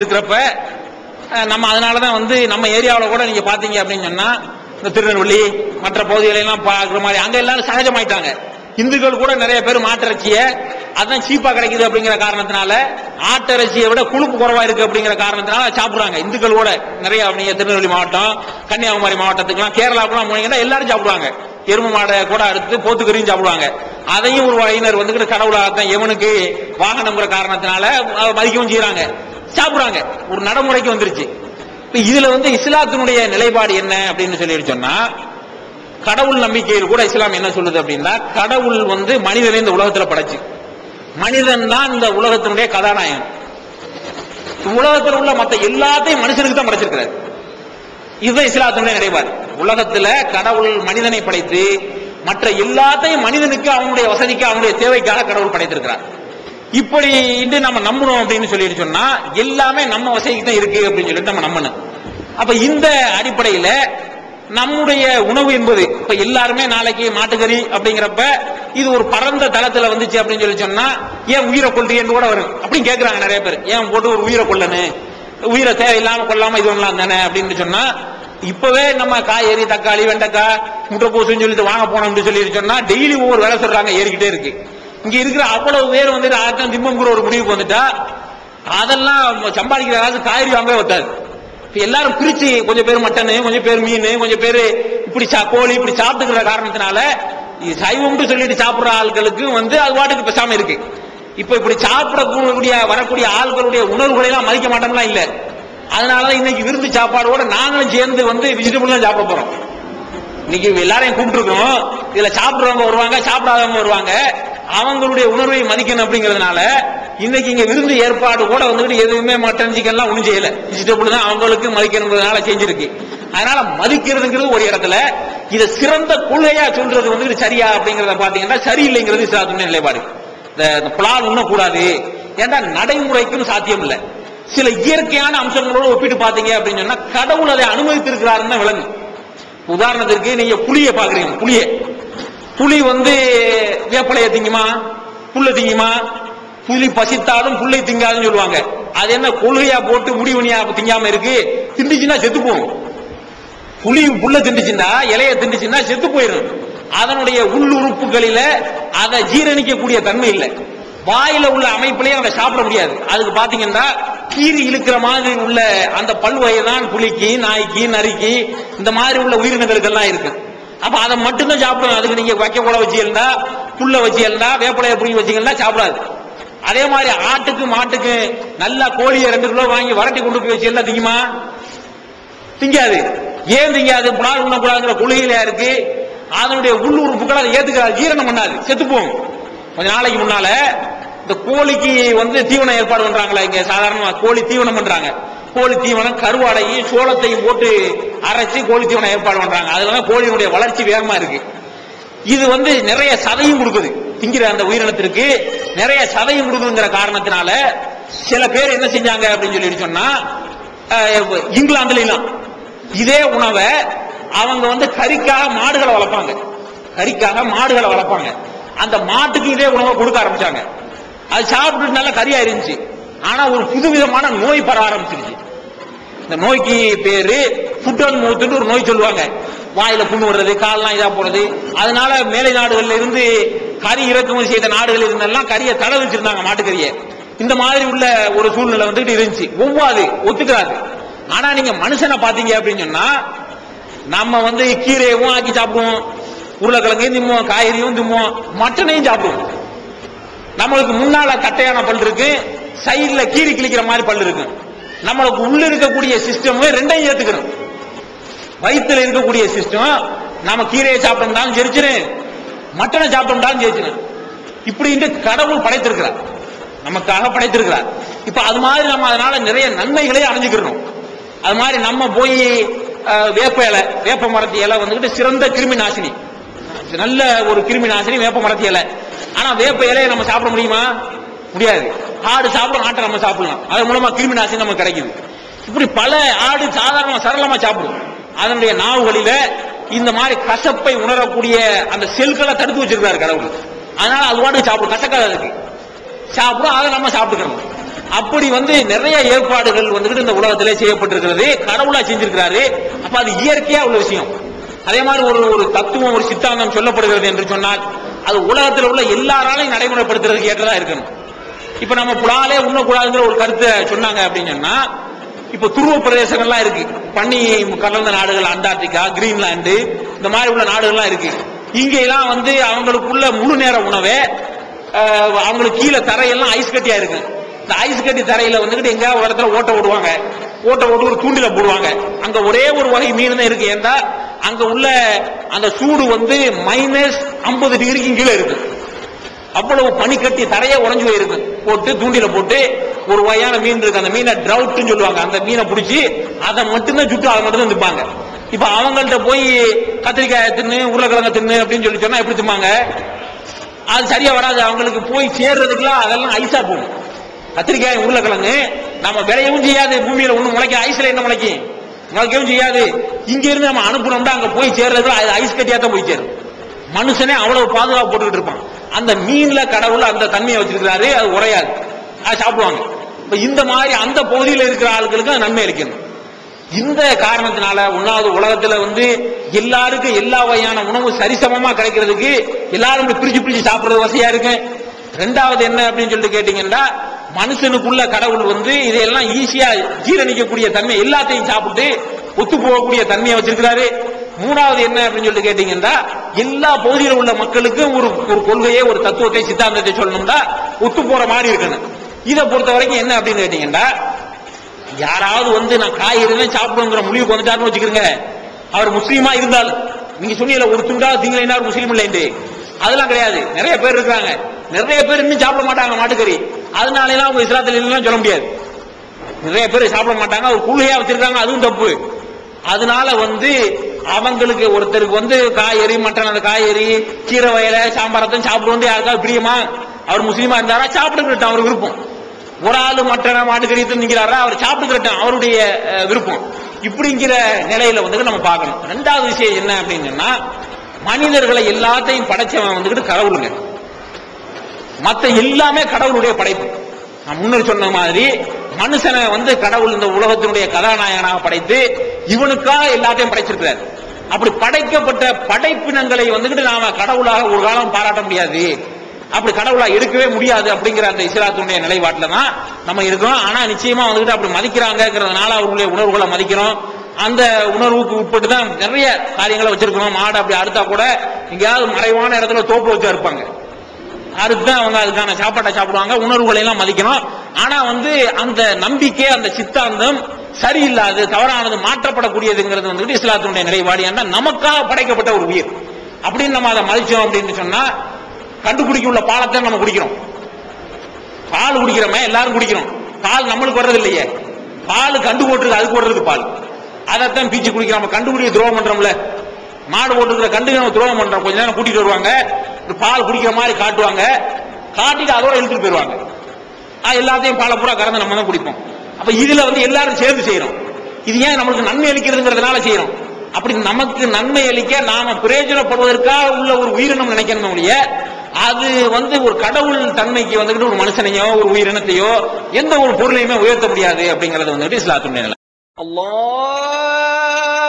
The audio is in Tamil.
இருக்கிறப்ப நம்ம அதனாலதான் நம்ம ஏரியாவில் கூட நீங்க பாத்தீங்க அப்படின்னு சொன்னா இந்த திருநெல்வேலி மற்ற பகுதிகளை எல்லாம் பாக்குற மாதிரி அங்க எல்லாரும் சகஜமாயிட்டாங்க. இந்துக்கள் கூட நிறைய பேர் மாட்டிறைச்சிய அதான் சீப்பா கிடைக்குது அப்படிங்கிற காரணத்தினால ஆட்டிறைச்சியை விட கொழுப்பு குறைவா இருக்கு அப்படிங்கிற காரணத்தினால சாப்பிடுறாங்க. இந்துக்கள் கூட நிறைய அப்படிங்க திருநெல்வேலி மாவட்டம், கன்னியாகுமரி மாவட்டத்துக்குலாம், கேரளாவுக்குலாம் போனீங்கன்னா எல்லாரும் சாப்பிடுவாங்க. எருமை மாடை கூட அடுத்து போத்துக்கறியும் சாப்பிடுவாங்க. அதையும் ஒரு வகையினர் வந்துகிட்டு கடவுளாகத்தான் எவனுக்கு வாகனம்ங்கிற காரணத்தினால மதிக்கவும் செய்யறாங்க, சாப்பிடுறாங்க. ஒரு நடைமுறைக்கு வந்துருச்சு. இதுல இஸ்லாத்தினுடைய நிலைப்பாடு என்ன அப்படின்னு சொல்லி சொன்னா, கடவுள் நம்பிக்கையில் கூட இஸ்லாம் என்ன சொல்லுது அப்படின்னா, கடவுள் மனிதனை இந்த உலகத்துல படைச்சு, மனிதன் தான் இந்த உலகத்தினுடைய கதாநாயகன். உலகத்தில் உள்ள மற்ற எல்லாத்தையும் மனுஷனுக்கு தான் படைச்சிருக்கிறார். இதுதான் இஸ்லாத்தினுடைய நிலைப்பாடு. உலகத்துல கடவுள் மனிதனை படைத்து மற்ற எல்லாத்தையும் மனிதனுக்கு அவனுடைய வசதிக்கு அவனுடைய தேவைக்காக கடவுள் படைத்திருக்கிறார். இப்படி நம்ம நம்பணும் அப்படின்னு சொல்லிட்டு சொன்னா எல்லாமே நம்ம வசதிக்கு தான் இருக்கு அப்படின்னு சொல்லிட்டு நம்ம நம்பணும். அப்ப இந்த அடிப்படையில நம்முடைய உணவு என்பது இப்ப எல்லாருமே நாளைக்கு மாட்டுக்கறி அப்படிங்கிறப்ப இது ஒரு பரந்த தளத்துல வந்துச்சு அப்படின்னு சொல்லி சொன்னா ஏன் உயிரை கொள்றீன்னு கூட வரும் அப்படின்னு கேட்கறாங்க நிறைய பேர். ஏன் போட்டு ஒரு உயிரை கொல்லணும், உயிரை தேவையில்லாம கொல்லாம இது ஒண்ணலாம் தானே அப்படின்னு சொன்னா, இப்பவே நம்ம காய்கறி, தக்காளி, வெண்டைக்காய், முட்டைக்கோசுன்னு சொல்லிட்டு வாங்க போனோம்னு சொல்லிட்டு சொன்னா டெய்லி ஒவ்வொரு வேலை சொல்றாங்க, ஏறிக்கிட்டே இருக்கு. இங்க இருக்கிற அவ்வளவு பேர் ஆட்டம் திம்பம்ங்கிற ஒரு முடிவுக்கு வந்துட்டா அதெல்லாம் சம்பாதிக்கிற காசு காய்கறி வாங்கவே வத்தாது. எல்லாரும் பிரிச்சு கொஞ்சம் பேர் மட்டனு, கொஞ்சம் பேர் மீன், கொஞ்சம் பேர் இப்படி கோழி இப்படி சாப்பிட்டுக்கிற காரணத்தினால சைவம்னு சொல்லிட்டு சாப்பிடுற ஆட்களுக்கு அது பாட்டுக்கு பேசாம இருக்கு. இப்ப இப்படி சாப்பிடக்கூடிய வரக்கூடிய ஆட்களுடைய உணர்வுகளை எல்லாம் மதிக்க மாட்டோம்லாம் இல்ல. அதனாலதான் இன்னைக்கு விருந்து சாப்பாடோட நாங்களும் சேர்ந்து வெஜிடபிள் தான் சாப்பிட போறோம். இன்னைக்கு எல்லாரையும் கூப்பிட்டு இருக்கோம். இதுல சாப்பிடுறவங்க வருவாங்க, சாப்பிடாதவங்க வருவாங்க. அவங்களுடைய உணர்வை மதிக்கணும் அப்படிங்கறதுனால இன்னைக்கு இங்க விருந்து ஏற்பாடு கூட எதுவுமே மட்டன் சிக்கன் எல்லாம் ஒண்ணும் செய்யல, வெஜிடபிள் தான் அவங்களுக்கு மதிக்கணுங்கிறதுனால செஞ்சிருக்கு. அதனால மதிக்கிறதுங்கிறது ஒரு இடத்துல, இதை சிறந்த கொள்கையா சொல்றது சரியா அப்படிங்கறத பாத்தீங்கன்னா சரியில்லைங்கிறது இஸ்லாத்துடைய நிலைப்பாடு. இந்த புலால் உண்ணக்கூடாது ஏன்னா நடைமுறைக்கும் சாத்தியம் இல்லை. சில இயற்கையான அம்சங்களோட ஒப்பிட்டு பாத்தீங்க அப்படின்னு சொன்னா கடவுள் அதை அனுமதித்திருக்கிறாருன்னு விளங்கும். உதாரணத்திற்கு நீங்க புளிய பாக்குறீங்க, புலி வேப்பலைய திங்குமா, புல்ல திங்குமா? புலி பசித்தாலும் புல்லை திங்காதுன்னு சொல்லுவாங்க. அது என்ன கொள்கையா போட்டு முடிவுனியா திங்காம இருக்கு? திண்டுச்சுன்னா செத்து போகும். புலி புல்ல திண்டுச்சுன்னா, இலைய திண்டுச்சுன்னா செத்து போயிடும். அதனுடைய உள்ளுறுப்புகளில அதை ஜீரணிக்கக்கூடிய தன்மை இல்லை. வாயில உள்ள அமைப்பிலேயே அதை சாப்பிட முடியாது. அதுக்கு பாத்தீங்கன்னா கீரி இழுக்கிற மாதிரி உள்ள அந்த பல்வகை தான் புலிக்கு, நாய்க்கு, நரிக்கு, இந்த மாதிரி உள்ள உயிரினங்களுக்கு எல்லாம் இருக்கு. அப்ப அதை மட்டும்தான் சாப்பிடும். அதுக்கு நீங்க வைக்க கூட வச்சு இருந்தா, புல்ல வச்சு இருந்தா, வேப்பலைய புளி வச்சீங்கன்னா சாப்பிடாது. அதே மாதிரி ஆட்டுக்கு மாட்டுக்கு நல்லா கோழியை 2 கிலோ வாங்கி வரட்டி கொண்டு போய் வச்சு எல்லாம் திங்குமா? திங்காது. ஏன் திங்காது? புலால் உண்ணக்கூடாதுங்கிற கொள்கையில இருக்கு. அதனுடைய உள்ளுறுப்புகள் அதை ஏத்துக்கிறாது, ஜீரணம் பண்ணாது, செத்து போகும். கொஞ்ச நாளைக்கு முன்னால இந்த கோழிக்கு தீவனம் ஏற்பாடு பண்றாங்களா, இங்க சாதாரணமா கோழி தீவனம் பண்றாங்க. கோழி தீவனம் கருவாடையும் சோளத்தையும் போட்டு அரைச்சு கோழி தீவனம் ஏற்பாடு பண்றாங்க. அதுல கோழியினுடைய வளர்ச்சி வேகமா இருக்கு. இது நிறைய சதையும் கொடுக்குது, திங்கிற அந்த உயிரினத்திற்கு நிறைய சதையும் கொடுக்குதுங்கிற காரணத்தினால சில பேர் என்ன செஞ்சாங்க அப்படின்னு சொல்லி சொன்னா, இங்கிலாந்துல இதே உணவை அவங்க கறிக்காக மாடுகளை வளர்ப்பாங்க, கறிக்காக மாடுகளை வளர்ப்பாங்க. அந்த மாட்டுக்கு இதே உணவை கொடுக்க ஆரம்பிச்சாங்க. அது சாப்பிட்டு நல்லா கறியா இருந்துச்சு. ஆனா ஒரு புதுவிதமான நோய் பர ஆரம்பிச்சிருச்சு. இந்த நோய்க்கு பேரு ஃபுட் அண்ட் மவுத்னு ஒரு நோய் சொல்லுவாங்க. வாயில புண்ணு வர்றது, கால்லாம் இதா போறது. அதனால மேலை நாடுகள்ல இருந்து கறி இறக்குமதி செய்த நாடுகள் இருந்தெல்லாம் கறியை தடை வச்சிருந்தாங்க, மாட்டுக்கறியை. இந்த மாதிரி உள்ள ஒரு சூழ்நிலை இருந்துச்சு. ஒவ்வாது, ஒத்துக்கிறாது. ஆனா நீங்க மனுஷனை பாத்தீங்க அப்படின்னு சொன்னா, நம்ம கீரையும் ஆக்கி சாப்பிடுவோம், உருளைக்கிழங்கையும் திம்முவோம், காய்கறியும் திம்முவோம், மட்டனையும் சாப்பிடுவோம். நம்மளுக்கு முன்னால கட்டையான பல் இருக்கு, சைட்ல கீரி கிழிக்கிற மாதிரி பல் இருக்கு. நம்மளுக்கு உள்ள இருக்கக்கூடிய சிஸ்டம் ரெண்டையும் ஏத்துக்கிறோம். வயிற்றுல இருக்கக்கூடிய சிஸ்டம் நம்ம கீரையை சாப்பிட்டோம்னாலும் ஜெரிச்சிரு, மட்டனை சாப்பிட்டோம்னாலும் ஜெரிச்சிரு. இப்படி கடவுள் படைத்திருக்கிறார், நமக்காக படைத்திருக்கிறார். இப்ப அது மாதிரி நம்ம அதனால நிறைய நன்மைகளை அடைஞ்சுக்கிறோம். அது மாதிரி நம்ம போய் வேப்ப இலை, வேப்ப மரத்து இலை சிறந்த கிருமி நாசினி, நல்ல ஒரு கிருமி நாசினி வேப்ப மரத்து இலை. ஆனா வேப்ப இலையை நம்ம சாப்பிட முடியுமா? முடியாது. ஆடு சாப்பிடும், ஆட்டை நம்ம சாப்பிடலாம், அதன் மூலமா கிருமி நாசினி நமக்கு கிடைக்குது. இப்படி பல ஆடு சாதாரண சரளமா சாப்பிடும். அதனுடைய நாவுகளில இந்த மாதிரி கசப்பை உணரக்கூடிய அந்த செல்களை தடுத்து வச்சிருக்காரு கடவுள். அதனால அது பாட்டு சாப்பிடும், கசக்காத இருக்கு சாப்பிடும், அதை நம்ம சாப்பிட்டுக்கணும். அப்படி வந்து நிறைய ஏற்பாடுகள் வந்துட்டு இந்த உலகத்திலே செய்யப்பட்டிருக்கிறது, கடவுளா செஞ்சிருக்கிறாரு. அப்ப அது இயற்கையா உள்ள விஷயம். அதே மாதிரி ஒரு தத்துவம், ஒரு சித்தாந்தம் சொல்லப்படுகிறது என்று சொன்னால் அது உலகத்தில் உள்ள எல்லாராலையும் நடைமுறைப்படுத்துறதுக்கு ஏற்றதா இருக்கணும். இப்ப நம்ம புலாலே உண்ணக்கூடாதுங்கிற ஒரு கருத்தை சொன்னாங்க அப்படின்னு சொன்னா, இப்ப துருவ பிரதேசங்கள்லாம் இருக்கு, பனி கலந்த நாடுகள், அண்டார்டிகா, கிரீன்லாந்து, இந்த மாதிரி உள்ள நாடுகள்லாம் இருக்கு. இங்கெல்லாம் வந்து அவங்களுக்குள்ள முழு நேர உணவே அவங்களுக்கு கீழே தரையெல்லாம் ஐஸ் கட்டியா இருக்கு. இந்த ஐஸ் கட்டி தரையில வந்துகிட்டு எங்கேயாவது ஒரு இடத்துல ஓட்ட ஓடுவாங்க, ஓட்ட ஓட்டு ஒரு தூண்டில போடுவாங்க. அங்க ஒரே ஒரு வகை மீன் தான் இருக்கு. ஏன்னா அங்க உள்ள அந்த சூடு வந்து -50 டிகிரிக்கு கீழே இருக்கு. அவ்வளவு பனி கட்டி தரையே உறைஞ்சு போயிருக்கு. போட்டு தூண்டில போட்டு ஒரு வகையான மீன் இருக்கு, அந்த மீனை ட்ரவுட்னு சொல்லுவாங்க. அந்த மீனை பிடிச்சி அதை மட்டும்தான் சுட்டு அதை மட்டும் தான் திப்பாங்க. இப்ப அவங்கள்ட்ட போய் கத்திரிக்காய் தின்னு, உருளைக்கிழங்க தின்னு அப்படின்னு சொல்லி சொன்னா எப்படி திம்பாங்க? அது சரியா வராது. அவங்களுக்கு போய் சேர்றதுக்குலாம் அதெல்லாம் ஐஸா போகும். கத்திரிக்காய் உருளைக்கிழங்கு நம்ம விளையவும் செய்யாது, பூமியில ஒண்ணு முளைக்க, ஐஸ்ல என்ன முளைக்கும்? முளைக்கவும் செய்யாது. இங்க இருந்து நம்ம அனுப்பணும்னா அங்க போய் சேர்றதுக்கு அது ஐஸ் கட்டியா தான் போய் சேரும். மனுஷனே அவ்வளவு பாதுகாப்பு போட்டுக்கிட்டு இருப்பான். அந்த மீன்ல கடவுள் அந்த தன்மையை வச்சிருக்கிறாரு, அது உரையாது, அது சாப்பிடுவாங்க. இப்ப இந்த மாதிரி அந்த பகுதியில் இருக்கிற ஆளுகளுக்கு நன்மை அளிக்கணும். இந்த காரணத்தினால ஒன்னாவது உலகத்துல வந்து எல்லாருக்கும் எல்லா வகையான உணவு சரிசமமா கிடைக்கிறதுக்கு எல்லாரும் பிரிச்சு பிரிச்சு சாப்பிடுறது வசதியா இருக்கு. ரெண்டாவது என்ன அப்படின்னு சொல்லிட்டு கேட்டீங்கன்னா, மனுஷனுக்குள்ள கடவுள் வந்து இதையெல்லாம் ஈஸியா ஜீரணிக்கக்கூடிய தன்மை, எல்லாத்தையும் சாப்பிட்டு ஒத்து போகக்கூடிய தன்மையை வச்சிருக்கிறாரு. மூணாவது என்ன அப்படின்னு சொல்லிட்டு கேட்டீங்கன்னா, எல்லா பகுதியில் உள்ள மக்களுக்கும் ஒரு கொள்கையை, ஒரு தத்துவத்தை, சித்தாந்தத்தை சொல்லணும்னா ஒத்து போற மாதிரி இருக்கணும். இதை பொறுத்த வரைக்கும் என்ன அப்படின்னு கேட்டீங்கன்னா, யாராவது வந்து நான் காய்கறி சாப்பிடுங்கிற முடிவுக்கு வந்துட்டாருன்னு வச்சுக்கிறீங்க, அவர் முஸ்லீமா இருந்தால், நீங்க சொன்னீங்க ஒரு துண்டா திங்களா முஸ்லீம் இல்லைன்னு, அதெல்லாம் கிடையாது. நிறைய பேர் இருக்கிறாங்க, நிறைய பேர் இன்னும் சாப்பிட மாட்டாங்க மாட்டுக்கறி, அதனால அவங்க இஸ்லாத்தில் இல்லைன்னு சொல்ல முடியாது. நிறைய பேர் சாப்பிட மாட்டாங்க, ஒரு கொள்கையா வச்சிருக்காங்க, அதுவும் தப்பு. அதனால வந்து அவங்களுக்கு ஒருத்தருக்கு வந்து காய்கறி, மட்டன், அந்த காய்கறி, கீரை வயலை, சாம்பாரத்தையும் சாப்பிடுவது யாருக்காவது பிரியமா? அவர் முஸ்லீமா இருந்தாரா சாப்பிட்டுக்கிட்டான், அவர் விருப்பம். ஒரு ஆளு மட்டன் மாட்டுக்கறி தின்னுக்கிறாரா, அவர் சாப்பிட்டுக்கிட்டான், அவருடைய விருப்பம். இப்படிங்கிற நிலையில வந்து நம்ம பார்க்கணும். ரெண்டாவது விஷயம் என்ன அப்படின்னு சொன்னா, மனிதர்களை எல்லாத்தையும் படைச்சவன் வந்துகிட்டு கடவுளுங்க, மற்ற எல்லாமே கடவுளுடைய படைப்பு. நான் முன்னர் சொன்ன மாதிரி மனுஷனை வந்து கடவுள் இந்த உலகத்தினுடைய கதாநாயகனாக படைத்து இவனுக்காக எல்லாத்தையும் படைச்சிருக்கிறார். அப்படி படைக்கப்பட்ட படைப்பினங்களை வந்துகிட்டு நாம கடவுளாக ஒரு காலம் பாராட்ட முடியாது, அப்படி கடவுளா எடுக்கவே முடியாது அப்படிங்கிற அந்த இஸ்லாத்தினுடைய நிலைப்பாட்டில் தான் நம்ம இருக்கிறோம். ஆனா நிச்சயமா வந்துகிட்டு அப்படி மதிக்கிறாங்கிறதுனால அவர்களுடைய உணர்வுகளை மதிக்கிறோம். அந்த உணர்வுக்கு உட்பட்டு தான் நிறைய காரியங்களை வச்சிருக்கிறோம். மாடு அப்படி அறுத்தா கூட எங்கேயாவது மறைவான இடத்துல தோப்பு வச்சு அறுப்பாங்க, அதுதான் அவங்க அதுக்கான சாப்பாட்டை சாப்பிடுவாங்க. உணர்வுகளை எல்லாம் மதிக்கணும். ஆனா வந்து அந்த நம்பிக்கை, அந்த சித்தாந்தம் சரியில்லாது, தவறானது, மாற்றப்படக்கூடியதுங்கிறது வந்துட்டு இஸ்லாத்தினுடைய நிலைப்பாடு. ஏன்னா நமக்காக படைக்கப்பட்ட ஒரு உயிர் அப்படின்னு நம்ம அதை மதிச்சோம் அப்படின்னு சொன்னா, கண்டுபிடிக்க உள்ள பாலத்தை நம்ம குடிக்கிறோம். பால் குடிக்கிறோமே, எல்லாரும் குடிக்கிறோம். பால் நம்மளுக்கு வர்றது இல்லையே, பால் கண்டு போட்டுருக்கு, அதுக்கு வர்றது பால். அதைத்தான் பீச்சு குடிக்கிறோம். நம்ம கண்டுபிடிக்க துரோகம் பண்றோம்ல, மாடு போட்டுருக்கிற கண்டு நம்ம துரோகம் பண்றோம். கொஞ்ச நேரம் கூட்டிட்டு வருவாங்க, பால் குடிக்கிற மாதிரி காட்டுவாங்க, காட்டிட்டு அதோட இழுத்துட்டு போயிருவாங்க. எல்லாத்தையும் பாலை பூரா கறந்து நம்ம தான் குடிப்போம். அப்ப இதுல வந்து எல்லாரும் சேர்ந்து செய்யறோம். இது ஏன் நம்மளுக்கு நன்மை அளிக்கிறதுங்கிறதுனால செய்யறோம். அப்படி நமக்கு நன்மை அளிக்க நாம பிரயோஜனப்படுவதற்காக உள்ள ஒரு உயிரினம் நினைக்கணும் ஒழிய, அது வந்து ஒரு கடவுள் தன்மைக்கு வந்துட்டு ஒரு மனுஷனையோ ஒரு உயிரினத்தையோ எந்த ஒரு பொருளையுமே உயர்த்த முடியாது அப்படிங்கறது வந்துட்டு இஸ்லாத்துடைய நிலை. அல்லாஹ்